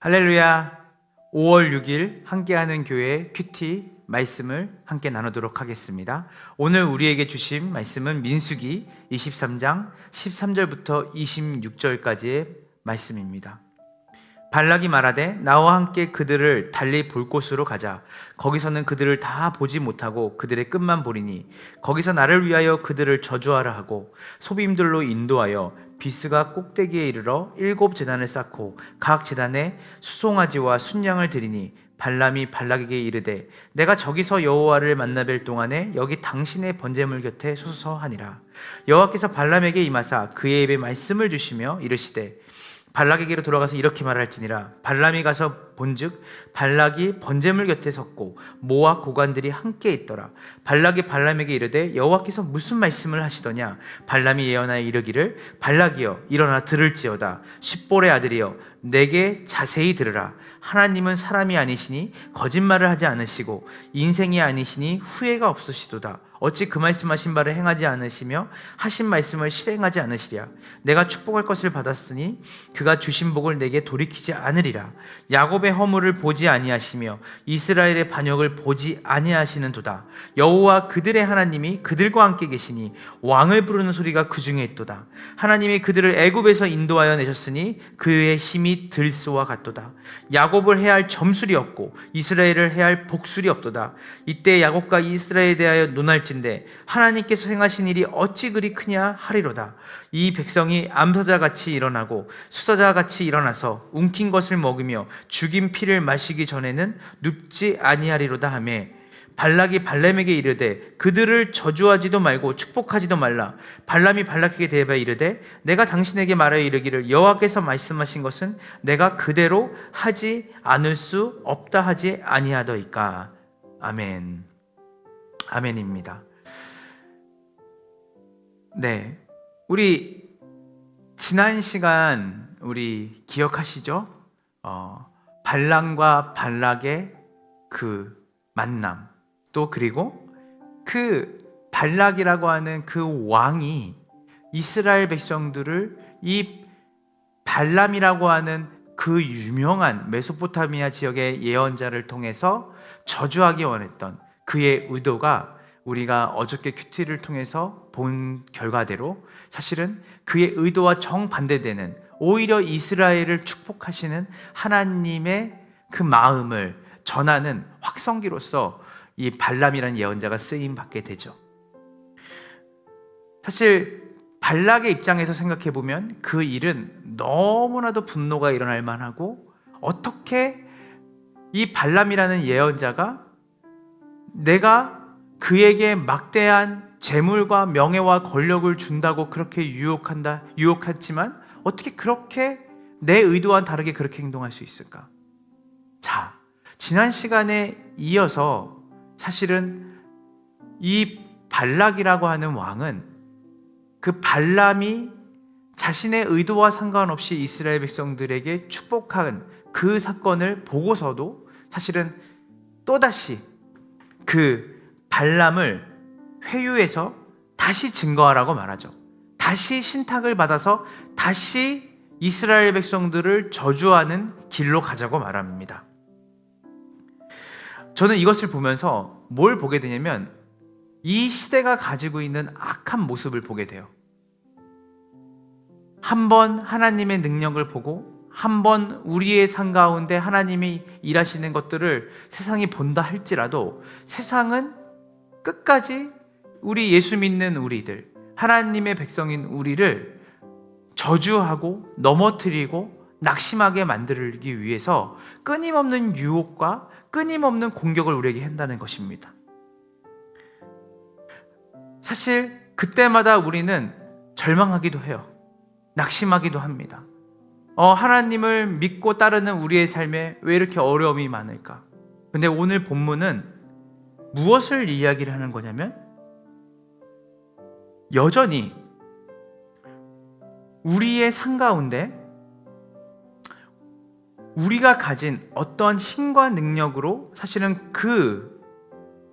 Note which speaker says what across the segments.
Speaker 1: 할렐루야. 5월 6일 함께하는 교회 큐티 말씀을 함께 나누도록 하겠습니다. 오늘 우리에게 주신 말씀은 민수기 23장 13절부터 26절까지의 말씀입니다. 발락이 말하되 나와 함께 그들을 달리 볼 곳으로 가자. 거기서는 그들을 다 보지 못하고 그들의 끝만 보리니 거기서 나를 위하여 그들을 저주하라 하고 소빔들로 인도하여 비스가 꼭대기에 이르러 7 제단을 쌓고 각 제단에 수송아지와 순양을 드리니 발람이 발락에게 이르되 내가 저기서 여호와를 만나뵐 동안에 여기 당신의 번제물 곁에 서서 하니라. 여호와께서 발람에게 임하사 그의 입에 말씀을 주시며 이르시되 발락에게로 돌아가서 이렇게 말할지니라. 발람이 가서 본즉 발락이 번제물 곁에 섰고 모아 고관들이 함께 있더라. 발락이 발람에게 이르되 여호와께서 무슨 말씀을 하시더냐. 발람이 예언하여 이르기를 발락이여 일어나 들을지어다. 십볼의 아들이여 내게 자세히 들으라. 하나님은 사람이 아니시니 거짓말을 하지 않으시고 인생이 아니시니 후회가 없으시도다. 어찌 그 말씀하신 바를 행하지 않으시며 하신 말씀을 실행하지 않으시랴. 내가 축복할 것을 받았으니 그가 주신 복을 내게 돌이키지 않으리라. 야곱의 허물을 보지 아니하시며 이스라엘의 반역을 보지 아니하시는도다. 여호와 그들의 하나님이 그들과 함께 계시니 왕을 부르는 소리가 그 중에 있도다. 하나님이 그들을 애굽에서 인도하여 내셨으니 그의 힘이 들소와 같도다. 야곱을 해할 점술이 없고 이스라엘을 해할 복술이 없도다. 이때 야곱과 이스라엘에 대하여 논할진대 하나님께서 행하신 일이 어찌 그리 크냐 하리로다. 이 백성이 암사자같이 일어나고 수사자같이 일어나서 움킨 것을 먹으며 죽인 피를 마시기 전에는 눕지 아니하리로다 하며 발락이 발람에게 이르되 그들을 저주하지도 말고 축복하지도 말라. 발람이 발락에게 대하여 이르되 내가 당신에게 말하여 이르기를 여호와께서 말씀하신 것은 내가 그대로 하지 않을 수 없다 하지 아니하더이까. 아멘. 아멘입니다. 네, 우리 지난 시간 우리 기억하시죠? 발람과 발락의 그 만남, 또 그리고 그 발락이라고 하는 그 왕이 이스라엘 백성들을 이 발람이라고 하는 그 유명한 메소포타미아 지역의 예언자를 통해서 저주하기 원했던 그의 의도가 우리가 어저께 큐티를 통해서 본 결과대로 사실은 그의 의도와 정반대되는 오히려 이스라엘을 축복하시는 하나님의 그 마음을 전하는 확성기로서 이 발람이라는 예언자가 쓰임받게 되죠. 사실 발락의 입장에서 생각해 보면 그 일은 너무나도 분노가 일어날 만하고 어떻게 이 발람이라는 예언자가 내가 그에게 막대한 재물과 명예와 권력을 준다고 그렇게 유혹했지만 어떻게 그렇게 내 의도와 다르게 그렇게 행동할 수 있을까? 자, 지난 시간에 이어서 사실은 이 발락이라고 하는 왕은 그 발람이 자신의 의도와 상관없이 이스라엘 백성들에게 축복한 그 사건을 보고서도 사실은 또다시 그 발람을 회유해서 다시 증거하라고 말하죠. 다시 신탁을 받아서 다시 이스라엘 백성들을 저주하는 길로 가자고 말합니다. 저는 이것을 보면서 뭘 보게 되냐면 이 시대가 가지고 있는 악한 모습을 보게 돼요. 한번 하나님의 능력을 보고 한번 우리의 삶 가운데 하나님이 일하시는 것들을 세상이 본다 할지라도 세상은 끝까지 우리 예수 믿는 우리들, 하나님의 백성인 우리를 저주하고 넘어뜨리고 낙심하게 만들기 위해서 끊임없는 유혹과 끊임없는 공격을 우리에게 한다는 것입니다. 사실 그때마다 우리는 절망하기도 해요. 낙심하기도 합니다. 하나님을 믿고 따르는 우리의 삶에 왜 이렇게 어려움이 많을까? 근데 오늘 본문은 무엇을 이야기를 하는 거냐면 여전히 우리의 삶 가운데 우리가 가진 어떤 힘과 능력으로 사실은 그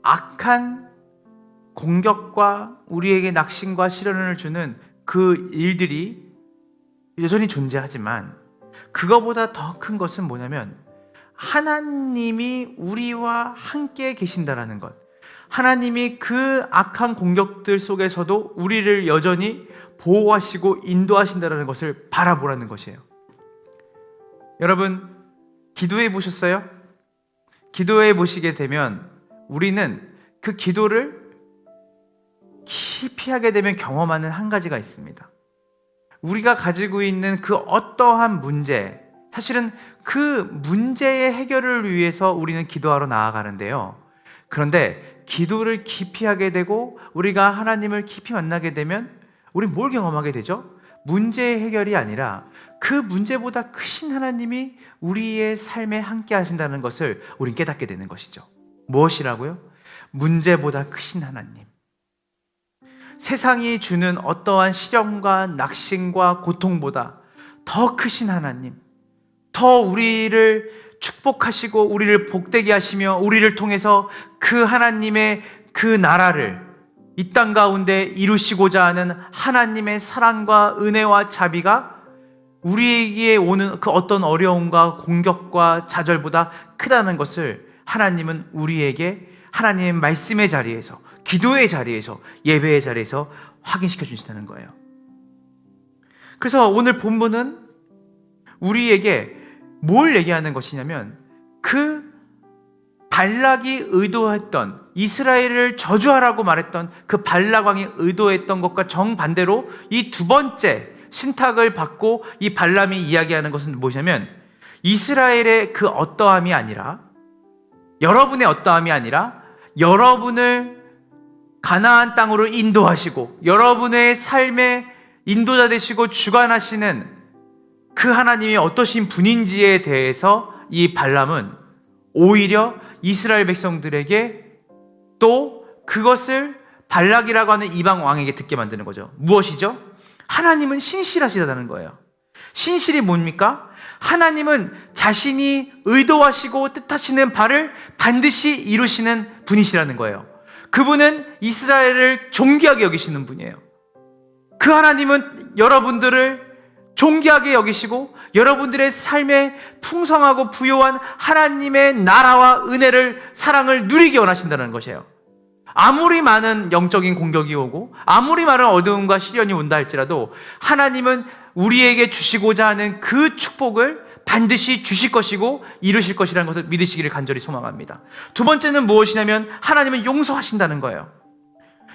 Speaker 1: 악한 공격과 우리에게 낙심과 시련을 주는 그 일들이 여전히 존재하지만 그거보다 더 큰 것은 뭐냐면 하나님이 우리와 함께 계신다라는 것. 하나님이 그 악한 공격들 속에서도 우리를 여전히 보호하시고 인도하신다는 것을 바라보라는 것이에요. 여러분, 기도해 보셨어요? 기도해 보시게 되면 우리는 그 기도를 깊이 하게 되면 경험하는 한 가지가 있습니다. 우리가 가지고 있는 그 어떠한 문제, 사실은 그 문제의 해결을 위해서 우리는 기도하러 나아가는데요. 그런데 기도를 깊이 하게 되고 우리가 하나님을 깊이 만나게 되면 우리는 뭘 경험하게 되죠? 문제의 해결이 아니라 그 문제보다 크신 하나님이 우리의 삶에 함께 하신다는 것을 우린 깨닫게 되는 것이죠. 무엇이라고요? 문제보다 크신 하나님. 세상이 주는 어떠한 시련과 낙심과 고통보다 더 크신 하나님, 더 우리를 축복하시고 우리를 복되게 하시며 우리를 통해서 그 하나님의 그 나라를 이 땅 가운데 이루시고자 하는 하나님의 사랑과 은혜와 자비가 우리에게 오는 그 어떤 어려움과 공격과 좌절보다 크다는 것을 하나님은 우리에게 하나님의 말씀의 자리에서, 기도의 자리에서, 예배의 자리에서 확인시켜 주신다는 거예요. 그래서 오늘 본문은 우리에게 뭘 얘기하는 것이냐면 그 발락이 의도했던, 이스라엘을 저주하라고 말했던 그 발락 왕이 의도했던 것과 정반대로 이 두 번째 신탁을 받고 이 발람이 이야기하는 것은 무엇이냐면 이스라엘의 그 어떠함이 아니라, 여러분의 어떠함이 아니라 여러분을 가나안 땅으로 인도하시고 여러분의 삶의 인도자 되시고 주관하시는 그 하나님이 어떠신 분인지에 대해서 이 발람은 오히려 이스라엘 백성들에게 또 그것을 발락이라고 하는 이방 왕에게 듣게 만드는 거죠. 무엇이죠? 하나님은 신실하시다는 거예요. 신실이 뭡니까? 하나님은 자신이 의도하시고 뜻하시는 바를 반드시 이루시는 분이시라는 거예요. 그분은 이스라엘을 존귀하게 여기시는 분이에요. 그 하나님은 여러분들을 존귀하게 여기시고 여러분들의 삶에 풍성하고 부요한 하나님의 나라와 은혜를, 사랑을 누리기 원하신다는 것이에요. 아무리 많은 영적인 공격이 오고 아무리 많은 어두움과 시련이 온다 할지라도 하나님은 우리에게 주시고자 하는 그 축복을 반드시 주실 것이고 이루실 것이라는 것을 믿으시기를 간절히 소망합니다. 두 번째는 무엇이냐면 하나님은 용서하신다는 거예요.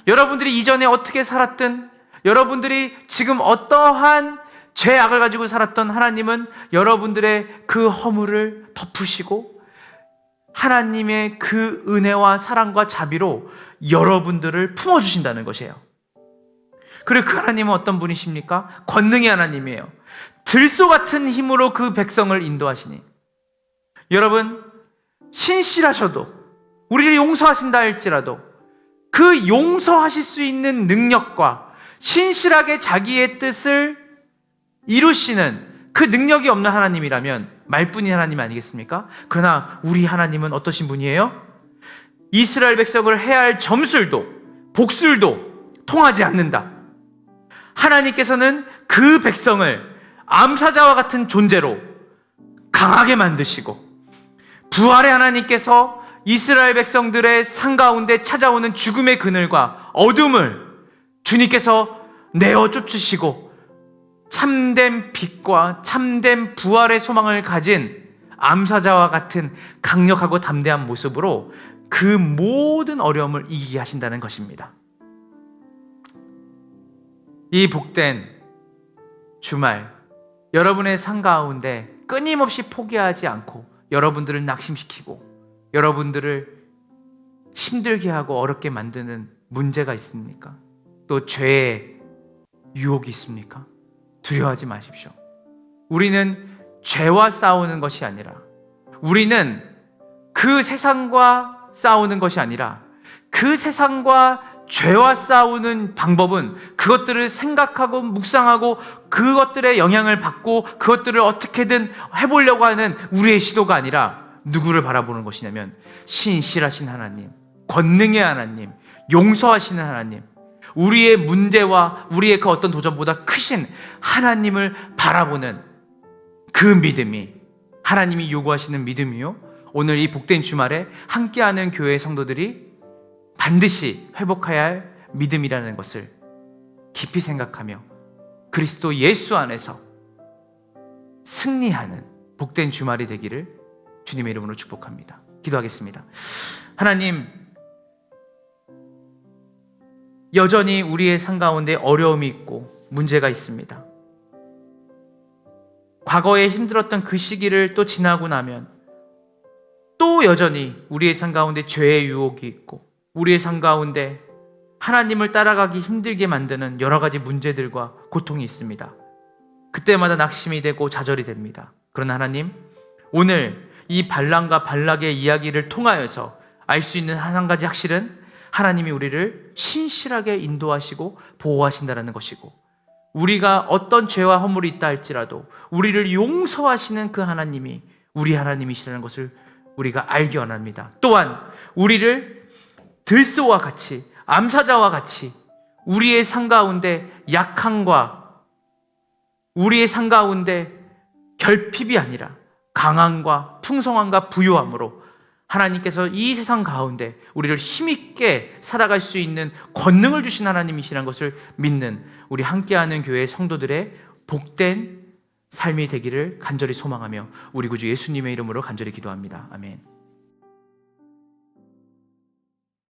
Speaker 1: 여러분들이 이전에 어떻게 살았든, 여러분들이 지금 어떠한 죄악을 가지고 살았던 하나님은 여러분들의 그 허물을 덮으시고 하나님의 그 은혜와 사랑과 자비로 여러분들을 품어주신다는 것이에요. 그리고 그 하나님은 어떤 분이십니까? 권능의 하나님이에요. 들소 같은 힘으로 그 백성을 인도하시니, 여러분 신실하셔도, 우리를 용서하신다 할지라도 그 용서하실 수 있는 능력과 신실하게 자기의 뜻을 이루시는 그 능력이 없는 하나님이라면 말뿐인 하나님 아니겠습니까? 그러나 우리 하나님은 어떠신 분이에요? 이스라엘 백성을 해야 할 점술도 복술도 통하지 않는다. 하나님께서는 그 백성을 암사자와 같은 존재로 강하게 만드시고, 부활의 하나님께서 이스라엘 백성들의 상 가운데 찾아오는 죽음의 그늘과 어둠을 주님께서 내어 쫓으시고 참된 빛과 참된 부활의 소망을 가진 암사자와 같은 강력하고 담대한 모습으로 그 모든 어려움을 이기게 하신다는 것입니다. 이 복된 주말, 여러분의 삶 가운데 끊임없이 포기하지 않고 여러분들을 낙심시키고 여러분들을 힘들게 하고 어렵게 만드는 문제가 있습니까? 또 죄의 유혹이 있습니까? 두려워하지 마십시오. 우리는 죄와 싸우는 것이 아니라, 우리는 그 세상과 싸우는 것이 아니라, 그 세상과 죄와 싸우는 방법은 그것들을 생각하고 묵상하고 그것들의 영향을 받고 그것들을 어떻게든 해보려고 하는 우리의 시도가 아니라 누구를 바라보는 것이냐면 신실하신 하나님, 권능의 하나님, 용서하시는 하나님, 우리의 문제와 우리의 그 어떤 도전보다 크신 하나님을 바라보는 그 믿음이 하나님이 요구하시는 믿음이요, 오늘 이 복된 주말에 함께하는 교회 성도들이 반드시 회복해야 할 믿음이라는 것을 깊이 생각하며 그리스도 예수 안에서 승리하는 복된 주말이 되기를 주님의 이름으로 축복합니다. 기도하겠습니다. 하나님, 여전히 우리의 삶 가운데 어려움이 있고 문제가 있습니다. 과거에 힘들었던 그 시기를 또 지나고 나면 또 여전히 우리의 삶 가운데 죄의 유혹이 있고 우리의 삶 가운데 하나님을 따라가기 힘들게 만드는 여러 가지 문제들과 고통이 있습니다. 그때마다 낙심이 되고 좌절이 됩니다. 그러나 하나님, 오늘 이 발람과 발락의 이야기를 통하여서 알 수 있는 한 가지 확실은 하나님이 우리를 신실하게 인도하시고 보호하신다는 것이고, 우리가 어떤 죄와 허물이 있다 할지라도 우리를 용서하시는 그 하나님이 우리 하나님이시라는 것을 우리가 알기 원합니다. 또한 우리를 들소와 같이, 암사자와 같이 우리의 삶 가운데 약함과 우리의 삶 가운데 결핍이 아니라 강함과 풍성함과 부유함으로 하나님께서 이 세상 가운데 우리를 힘있게 살아갈 수 있는 권능을 주신 하나님이시라는 것을 믿는 우리 함께하는 교회 성도들의 복된 삶이 되기를 간절히 소망하며 우리 구주 예수님의 이름으로 간절히 기도합니다. 아멘.